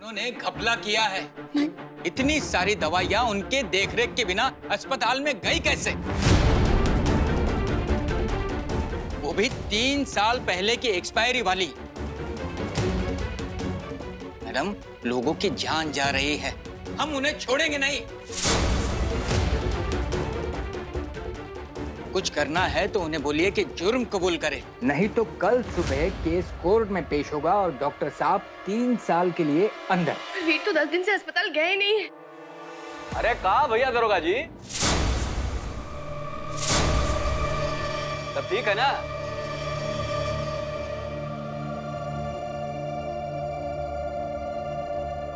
उन्होंने घपला किया है। इतनी सारी दवाइयां उनके देखरेख के बिना अस्पताल में गई कैसे? वो भी 3 साल पहले की एक्सपायरी वाली। मैडम, लोगों की जान जा रही है, हम उन्हें छोड़ेंगे नहीं। कुछ करना है तो उन्हें बोलिए कि जुर्म कबूल करे, नहीं तो कल सुबह केस कोर्ट में पेश होगा और डॉक्टर साहब 3 साल के लिए अंदर। वीर तो 10 दिन से अस्पताल गए ही नहीं है। अरे कहा भैया दरोगा जी, सब ठीक है ना?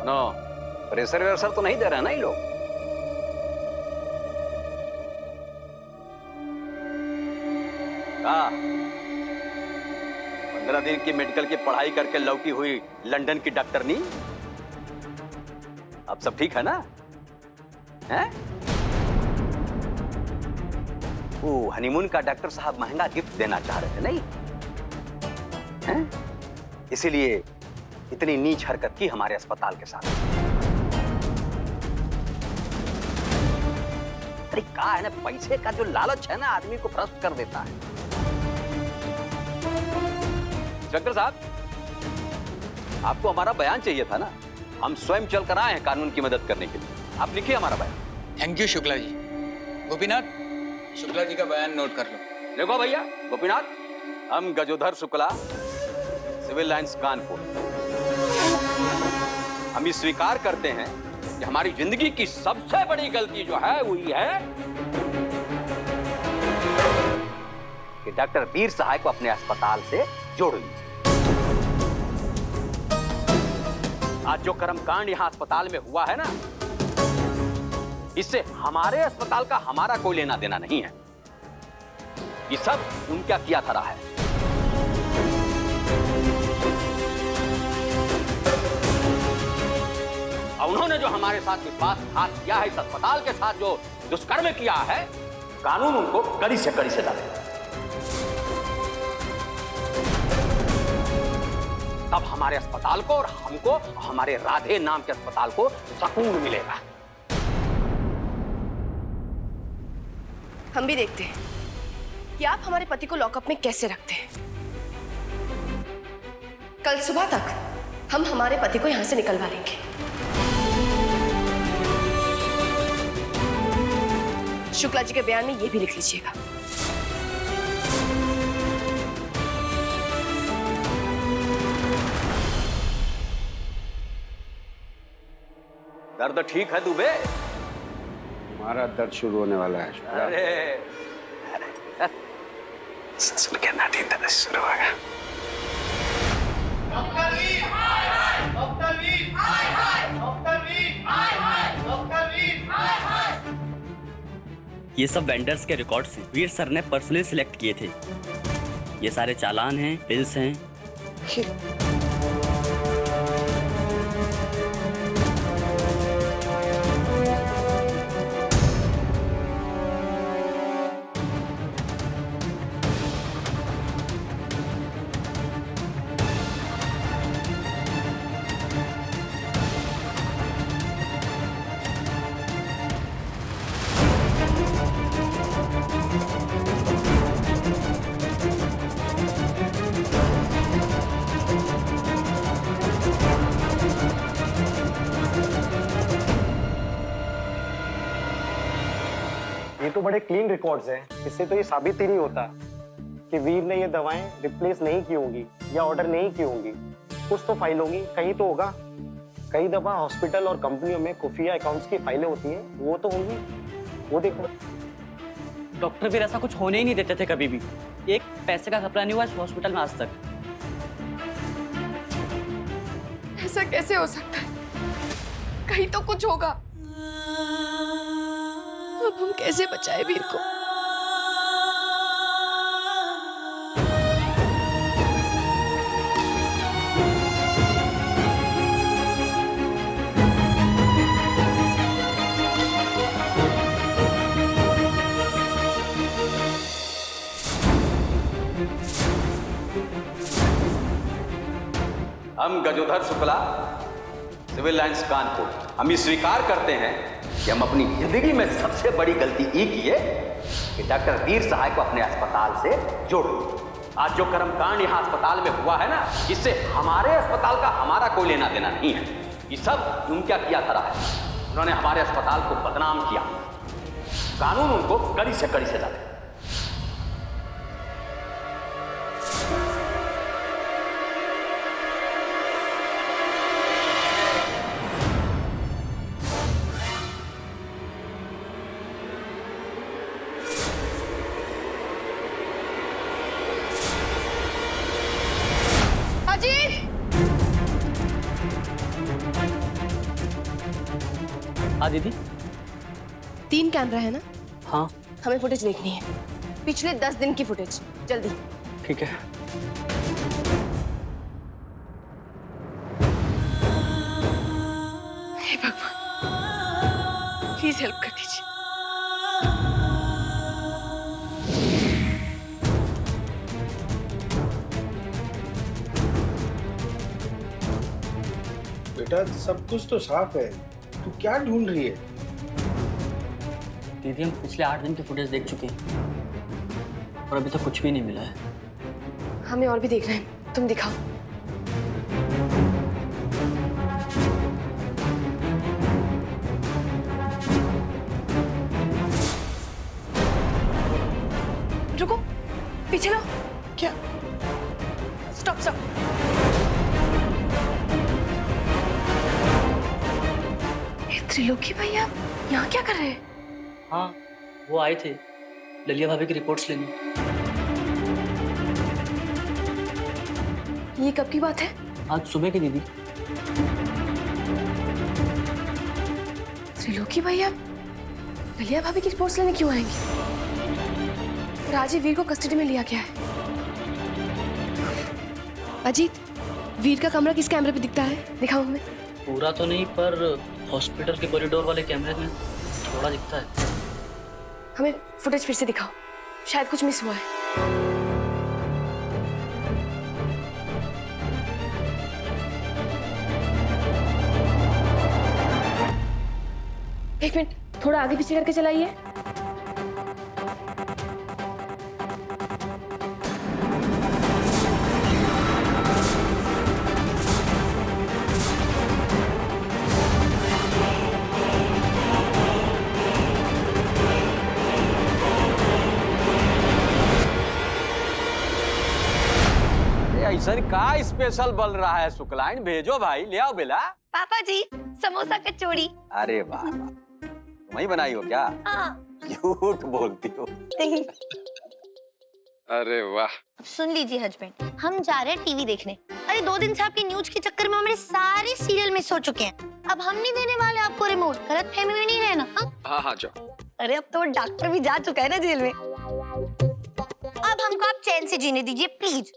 नो, प्रेशर वेशर तो नहीं दे रहे ना ये लोग? हाँ, 15 दिन की मेडिकल की पढ़ाई करके लौटी हुई लंदन की डॉक्टरनी, अब सब ठीक है ना? हैं? वो हनीमून का डॉक्टर साहब महंगा गिफ्ट देना चाह रहे थे नहीं? हैं? इसीलिए इतनी नीच हरकत की हमारे अस्पताल के साथ। अरे क्या है ना, पैसे का जो लालच है ना आदमी को भ्रष्ट कर देता है। डॉक्टर साहब, आपको हमारा बयान चाहिए था ना? हम स्वयं चल कर आए हैं कानून की मदद करने के लिए। आप लिखिए हमारा बयान। Thank you Shukla ji. गोपीनाथ, शुक्ला जी का बयान नोट कर लो। देखो भैया गोपीनाथ, हम गजोधर शुक्ला, सिविल लाइंस कानपुर, हम ये स्वीकार करते हैं कि हमारी जिंदगी की सबसे बड़ी गलती जो है वो ये है कि डॉक्टर वीर सहाय को अपने अस्पताल से जोड़ लिया। आज जो कर्मकांड यहां अस्पताल में हुआ है ना, इससे हमारे अस्पताल का हमारा कोई लेना देना नहीं है। ये सब उनका किया धरा है। और उन्होंने जो हमारे साथ विश्वासघात किया है, इस अस्पताल के साथ जो दुष्कर्म किया है, कानून उनको कड़ी से कड़ी सजा देगा। तब हमारे अस्पताल को और हमको, हमारे राधे नाम के अस्पताल को सुकून मिलेगा। हम भी देखते हैं कि आप हमारे पति को लॉकअप में कैसे रखते हैं। कल सुबह तक हम हमारे पति को यहां से निकलवा लेंगे। शुक्ला जी के बयान में ये भी लिख लीजिएगा। दर्द ठीक है दुबे? हमारा दर्द शुरू होने वाला है। अरे ससुर के नाटी दर्द शुरू होगा। डॉक्टर वीर हाय हाय, डॉक्टर वीर हाय हाय, डॉक्टर वीर हाय हाय, डॉक्टर वीर हाय हाय। ये सब वेंडर्स के रिकॉर्ड्स हैं। वीर सर ने पर्सनली सिलेक्ट किए थे। ये सारे चालान हैं, बिल्स हैं। ये तो बड़े क्लीन रिकॉर्ड्स हैं। इससे तो ये साबित ही नहीं होता कि वीर ने ये दवाएं रिप्लेस नहीं की होंगी या ऑर्डर नहीं की होंगी। कुछ तो फाइल होंगी, कहीं तो होगा। कई दफा हॉस्पिटल और कंपनियों में खुफिया अकाउंट्स की फाइलें होती हैं, वो तो होंगी। वो देखो। डॉक्टर वीर ऐसा कुछ होने ही नहीं देते थे कभी भी। एक पैसे का घपला नहीं हुआ इस हॉस्पिटल में आज तक। ऐसा कैसे हो सकता है? कहीं तो कुछ होगा। अब हम कैसे बचाए वीर को? हम गजोधर शुक्ला, सिविल लाइंस कानपुर, हम ये स्वीकार करते हैं कि हम अपनी जिंदगी में सबसे बड़ी गलती ये की है कि डॉक्टर वीर सहाय को अपने अस्पताल से जोड़ दिया। आज जो कर्मकांड यहाँ अस्पताल में हुआ है ना, इससे हमारे अस्पताल का हमारा कोई लेना देना नहीं है। ये सब उनका किया धरा है। उन्होंने हमारे अस्पताल को बदनाम किया। कानून उनको कड़ी से कड़ी सजा दे। हाँ दीदी। 3 कैमरा है ना? हाँ हमें फुटेज देखनी है, पिछले 10 दिन की फुटेज, जल्दी। ठीक है। हे भगवान, प्लीज हेल्प कर दीजिए। बेटा सब कुछ तो साफ है, तू क्या ढूंढ रही है? दीदी हम पिछले 8 दिन की फुटेज देख चुके हैं और अभी तक कुछ भी नहीं मिला है। हमें और भी देखना है, तुम दिखाओ। रुको, पीछे लो। क्या? Stop stop. त्रिलोकी भैया यहाँ क्या कर रहे हैं? हाँ वो आए थे ललिया भाभी की रिपोर्ट्स लेने। ये कब की बात है? आज सुबह की दीदी। त्रिलोकी भैया ललिया भाभी की रिपोर्ट्स लेने क्यों आएंगे? राजीव वीर को कस्टडी में लिया गया है। अजीत, वीर का कमरा किस कैमरे पे दिखता है? दिखाओ हमें। पूरा तो नहीं पर हॉस्पिटल के कॉरिडोर वाले कैमरे में थोड़ा दिखता है। हमें फुटेज फिर से दिखाओ, शायद कुछ मिस हुआ है। एक मिनट, थोड़ा आगे पीछे करके चलाइए। ऐसा का स्पेशल बल रहा है शुक्लाइन, भेजो भाई, ले आओ बेला। पापा जी समोसा कचौड़ी। अरे वाह वाह, तुम ही बनाई हो क्या? हाँ। झूठ बोलती हो। अरे वाह। अब सुन लीजिए हस्बैंड, हम जा रहे हैं टीवी देखने। अरे 2 दिन से आपकी न्यूज के चक्कर में हमारे सारे सीरियल मिस हो चुके हैं। अब हम नहीं देने वाले आपको रिमोट, गलत फहमी में नहीं रहना। हाँ हाँ जाओ। अरे अब तो डॉक्टर भी जा चुका है ना जेल में। अब हमको आप चैन से जीने दीजिए प्लीज।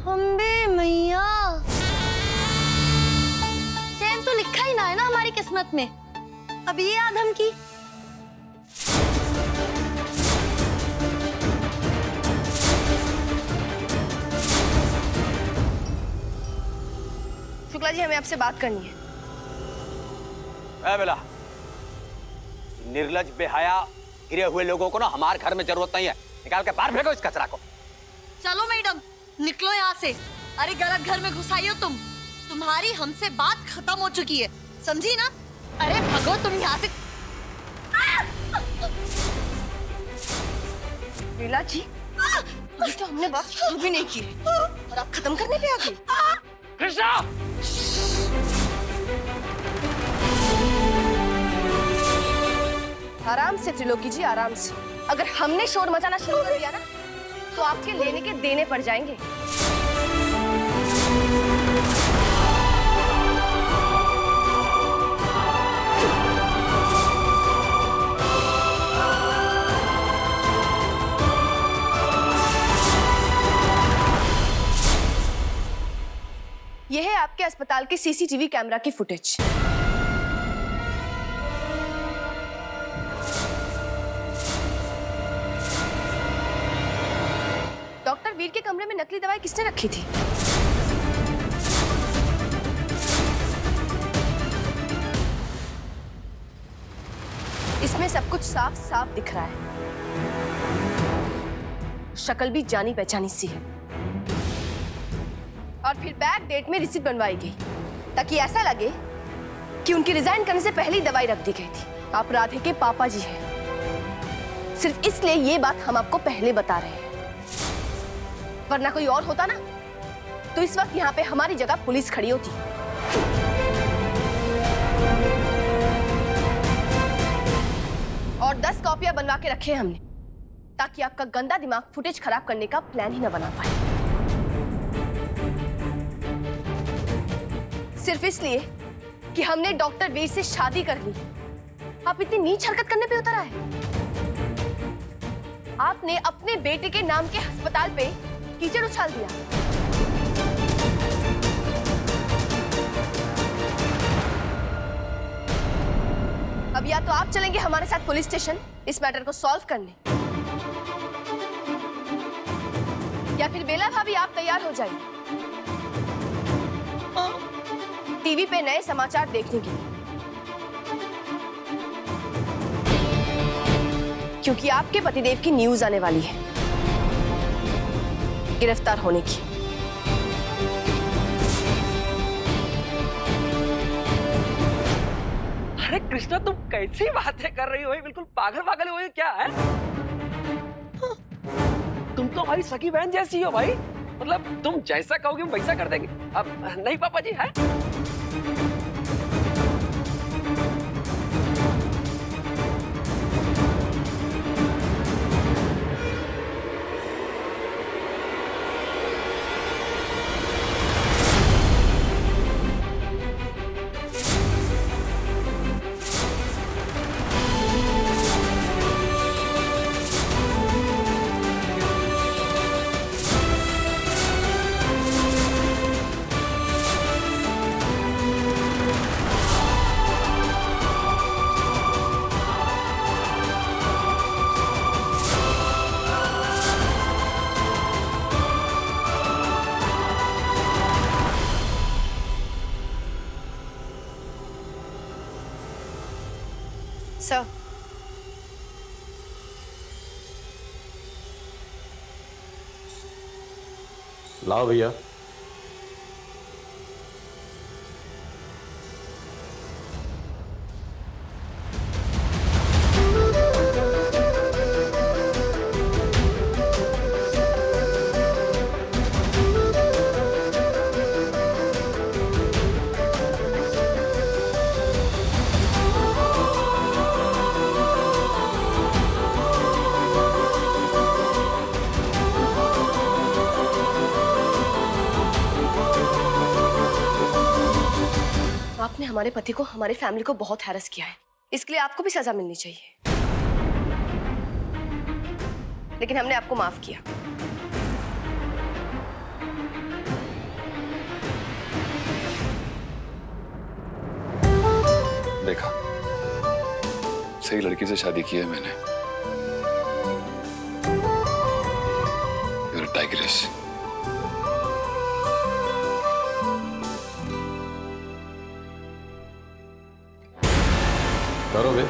अम्बे मैया, चैन तो लिखा ही ना है ना हमारी किस्मत में। अब ये आदम की। शुक्ला जी, हमें आपसे बात करनी है। ए बेला, निर्लज बेहया गिरे हुए लोगों को ना हमारे घर में जरूरत नहीं है। निकाल के बाहर फेंको इस कचरा को। चलो मैडम, निकलो यहाँ से। अरे गलत घर में घुसाई हो तुम। तुम्हारी हमसे बात खत्म हो चुकी है, समझी ना? अरे भगो तुम यहाँ से। लीला जी, अभी तो हमने बात शुरू भी नहीं की और आप खत्म करने पे आ गए। कृष्णा! आराम से त्रिलोकी जी, आराम से। अगर हमने शोर मचाना शुरू कर दिया ना, तो आपके लेने के देने पड़ जाएंगे। यह है आपके अस्पताल के सीसीटीवी कैमरा की फुटेज। डॉक्टर वीर के कमरे में नकली दवाई किसने रखी थी? इसमें सब कुछ साफ साफ दिख रहा है। शक्ल भी जानी पहचानी सी है। और फिर बैक डेट में रिसीट बनवाई गई ताकि ऐसा लगे कि उनकी रिजाइन करने से पहले ही दवाई रख दी गई थी। आप राधे के पापा जी हैं। सिर्फ इसलिए ये बात हम आपको पहले बता रहे हैं, वरना कोई और होता ना तो इस वक्त यहाँ पे हमारी जगह पुलिस खड़ी होती। और 10 कॉपियां बनवा के रखे हैं हमने ताकि आपका गंदा दिमाग फुटेज खराब करने का प्लान ही ना बना पाए। सिर्फ इसलिए कि हमने डॉक्टर वीर से शादी कर ली, आप इतनी नीच हरकत करने पे उतर आए। आपने अपने बेटे के नाम के अस्पताल पे कीचड़ उछाल दिया। अब या तो आप चलेंगे हमारे साथ पुलिस स्टेशन इस मैटर को सॉल्व करने, या फिर बेला भाभी आप तैयार हो जाइए टीवी पे नए समाचार देखने के लिए, क्योंकि आपके पतिदेव की न्यूज आने वाली है गिरफ्तार होने की। अरे कृष्णा, तुम कैसी बातें कर रही हो? बिल्कुल पागल पागल हो क्या है? तुम तो हमारी सगी बहन जैसी हो भाई। मतलब तुम जैसा कहोगे हम वैसा कर देंगे। अब नहीं पापा जी है? सर, लाओ भैया। आपने हमारे पति को, हमारे फैमिली को बहुत हैरेस किया है, इसके लिए आपको भी सजा मिलनी चाहिए। लेकिन हमने आपको माफ किया। देखा, सही लड़की से शादी की है मैंने। You're a tigress. करोगे?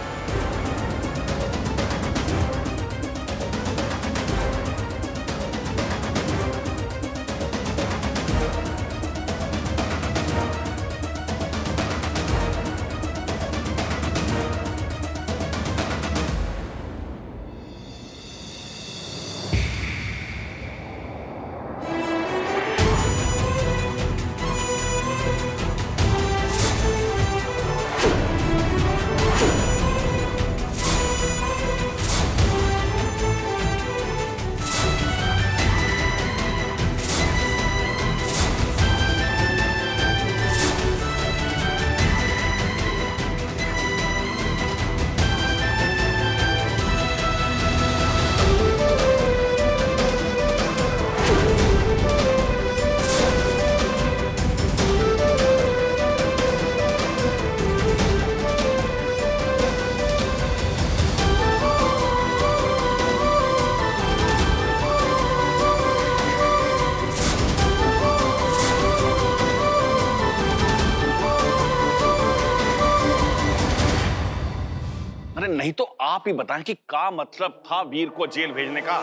नहीं तो आप ही बताएं कि क्या मतलब था वीर को जेल भेजने का?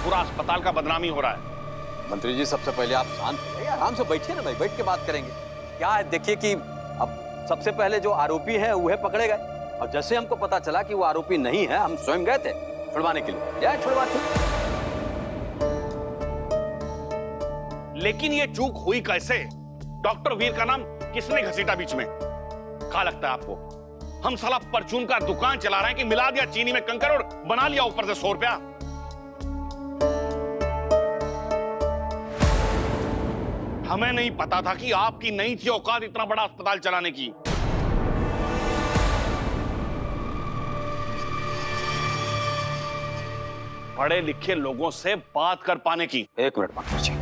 पूरा अस्पताल का बदनामी हो रहा है। मंत्री जी, सबसे पहले आप शांत रहिए, आराम से बैठिए ना भाई, बैठ के बात करेंगे। क्या है, देखिए कि अब सबसे पहले जो आरोपी है वह पकड़े गए, और जैसे हमको पता चला कि वो आरोपी नहीं है, हम स्वयं गए थे छुड़वाने के लिए, छुड़वाते। लेकिन ये चूक हुई कैसे? डॉक्टर वीर का नाम किसने घसीटा बीच में? क्या लगता है आपको हम साला परचून का दुकान चला रहे हैं कि मिला दिया चीनी में कंकर और बना लिया ऊपर से 100 रुपया? हमें नहीं पता था कि आपकी नहीं थी औकात इतना बड़ा अस्पताल चलाने की। पढ़े लिखे लोगों से बात कर पाने की। एक मिनट मंत्री जी,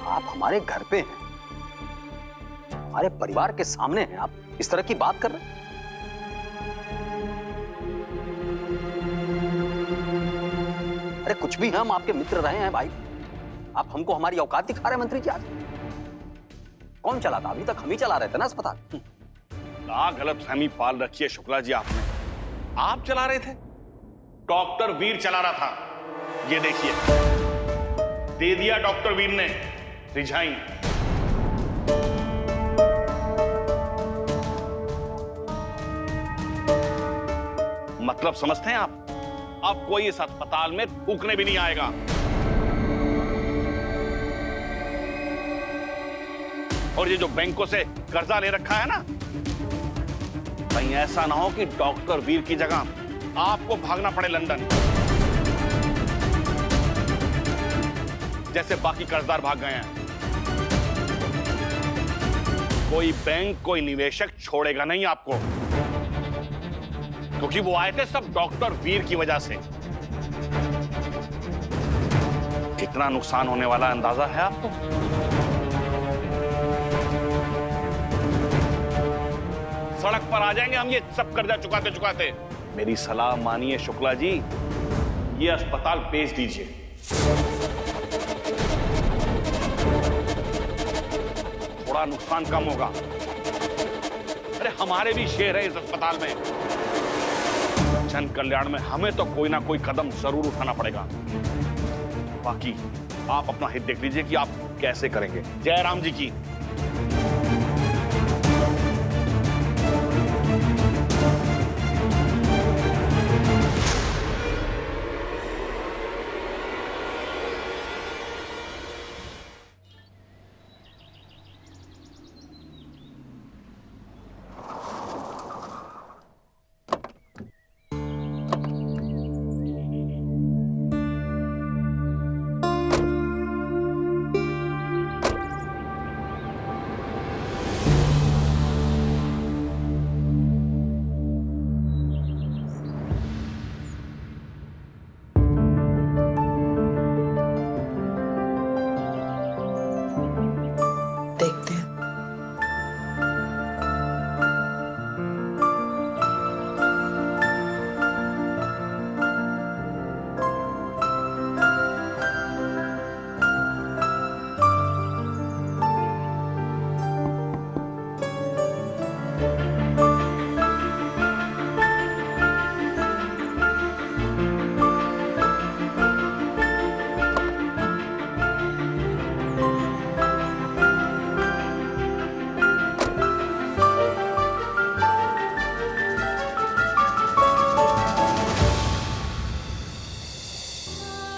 आप हमारे घर पे हैं, हमारे परिवार के सामने हैं, आप इस तरह की बात कर रहे हैं? अरे कुछ भी, हम आपके मित्र रहे हैं भाई, आप हमको हमारी औकात दिखा रहे हैं मंत्री जी। आज कौन चला था? अभी तक हम ही चला रहे थे ना अस्पताल। क्या गलतफहमी पाल रखी है शुक्ला जी आपने? आप चला रहे थे? डॉक्टर वीर चला रहा था। ये देखिए, दे दिया डॉक्टर वीर ने रिजाइन। मतलब समझते हैं आप? अब कोई इस अस्पताल में थूकने भी नहीं आएगा। और ये जो बैंकों से कर्जा ले रखा है ना, कहीं ऐसा ना हो कि डॉक्टर वीर की जगह आपको भागना पड़े लंदन, जैसे बाकी कर्जदार भाग गए हैं। कोई बैंक, कोई निवेशक छोड़ेगा नहीं आपको, क्योंकि वो आए थे सब डॉक्टर वीर की वजह से। कितना नुकसान होने वाला अंदाजा है आपको? सड़क पर आ जाएंगे हम ये सब कर्जा चुकाते चुकाते। मेरी सलाह मानिए शुक्ला जी, ये अस्पताल बेच दीजिए। थोड़ा नुकसान कम होगा। अरे हमारे भी शेयर है इस अस्पताल में। जन कल्याण में हमें तो कोई ना कोई कदम जरूर उठाना पड़ेगा। बाकी आप अपना हित देख लीजिए कि आप कैसे करेंगे। जय राम जी की।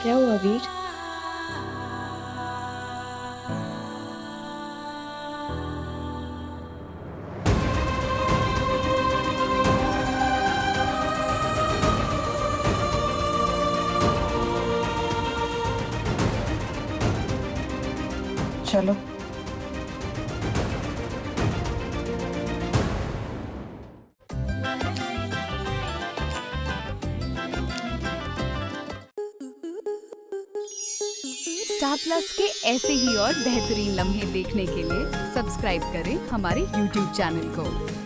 क्या हुआ वीर? चलो स्टार प्लस के ऐसे ही और बेहतरीन लम्हे देखने के लिए सब्सक्राइब करें हमारे YouTube चैनल को।